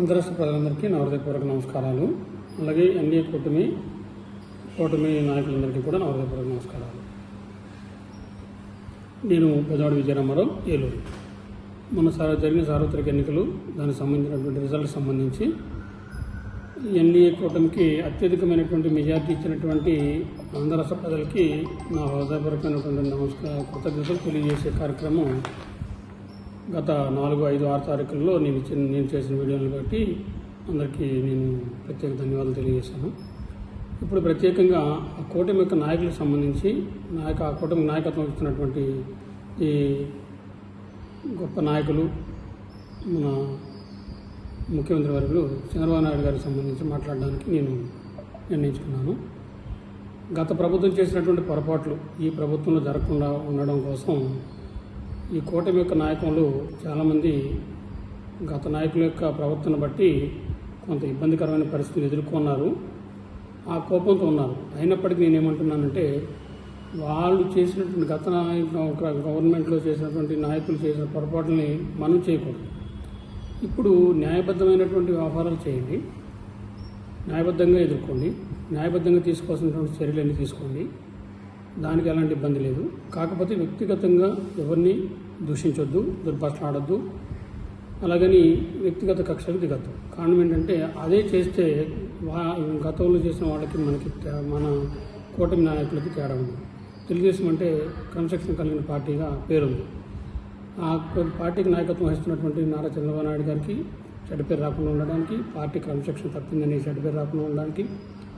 అంతరాష్ట్ర ప్రజలందరికీ నా హృదయపూర్వక నమస్కారాలు. అలాగే ఎన్డీఏ కూటమి నాయకులందరికీ కూడా నా హృదయపూర్వక నమస్కారాలు. నేను పెదవాడి విజయరామారావు, ఏలూరు. మొన్న జరిగిన సార్వత్రిక ఎన్నికలు, దానికి సంబంధించినటువంటి రిజల్ట్ సంబంధించి ఎన్డీఏ కూటమికి అత్యధికమైనటువంటి మెజార్టీ ఇచ్చినటువంటి ఆంధ్ర రాష్ట్ర ప్రజలకి నా హృదయపూర్వకమైనటువంటి కృతజ్ఞతలు తెలియజేసే కార్యక్రమం గత 4, 5, 6 తారీఖుల్లో నేను చేసిన వీడియోలను బట్టి అందరికీ నేను ప్రత్యేక ధన్యవాదాలు తెలియజేశాను. ఇప్పుడు ప్రత్యేకంగా ఆ కూటమి యొక్క నాయకులకు సంబంధించి ఆ కూటమి నాయకత్వం ఇస్తున్నటువంటి ఈ గొప్ప నాయకులు, మన ముఖ్యమంత్రి వర్యులు చంద్రబాబు నాయుడు గారికి సంబంధించి మాట్లాడడానికి నేను నిర్ణయించుకున్నాను. గత ప్రభుత్వం చేసినటువంటి పొరపాట్లు ఈ ప్రభుత్వంలో జరగకుండా ఉండడం కోసం ఈ కూటమి యొక్క నాయకులు చాలామంది గత నాయకుల యొక్క ప్రవర్తన బట్టి కొంత ఇబ్బందికరమైన పరిస్థితులు ఎదుర్కొన్నారు. ఆ కోపంతో ఉన్నారు. అయినప్పటికీ నేనేమంటున్నానంటే, వాళ్ళు చేసినటువంటి గవర్నమెంట్లో చేసినటువంటి నాయకులు చేసిన పొరపాట్లని మనం చేయకూడదు. ఇప్పుడు న్యాయబద్ధమైనటువంటి వ్యవహారాలు చేయండి, న్యాయబద్ధంగా ఎదుర్కోండి, న్యాయబద్ధంగా తీసుకోవాల్సినటువంటి చర్యలన్నీ తీసుకోండి. దానికి ఎలాంటి ఇబ్బంది లేదు. కాకపోతే వ్యక్తిగతంగా ఎవరిని దూషించొద్దు, దుర్భాషలాడొద్దు, అలాగని వ్యక్తిగత కక్షలకు దిగద్దు. కారణం ఏంటంటే, అదే చేస్తే గతంలో చేసిన వాళ్ళకి మన కూటమి నాయకులకి తేడా ఉంది. తెలుగుదేశం అంటే క్రమశిక్షణ కలిగిన పార్టీగా పేరుంది. ఆ పార్టీకి నాయకత్వం వహిస్తున్నటువంటి నారా చంద్రబాబు నాయుడు గారికి చెడ్డ పేరు రాకుండా ఉండడానికి, పార్టీ క్రమశిక్షణ తప్పిందని చెడ్డ పేరు రాకుండా ఉండడానికి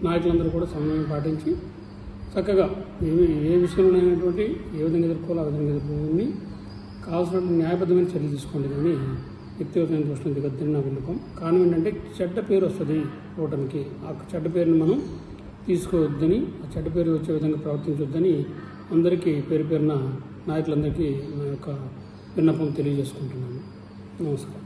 నాయకులందరూ కూడా సమన్వయం పాటించి చక్కగా ఏ విషయంలోనైనటువంటి ఏ విధంగా ఎదుర్కోవాలో ఆ విధంగా ఎదుర్కొని కావాల్సినటువంటి న్యాయబద్ధమైన చర్యలు తీసుకోండి, కానీ వ్యక్తిగతమైన దృష్టిని దిగద్దని నా విన్నపం. కారణం ఏంటంటే, చెడ్డ పేరు వస్తుంది కూటమికి. ఆ చెడ్డ పేరుని మనం తీసుకోవద్దని, ఆ చెడ్డ పేరు వచ్చే విధంగా ప్రవర్తించొద్దని అందరికీ పేరున నాయకులందరికీ నా యొక్క విన్నపం తెలియజేసుకుంటున్నాను. నమస్కారం.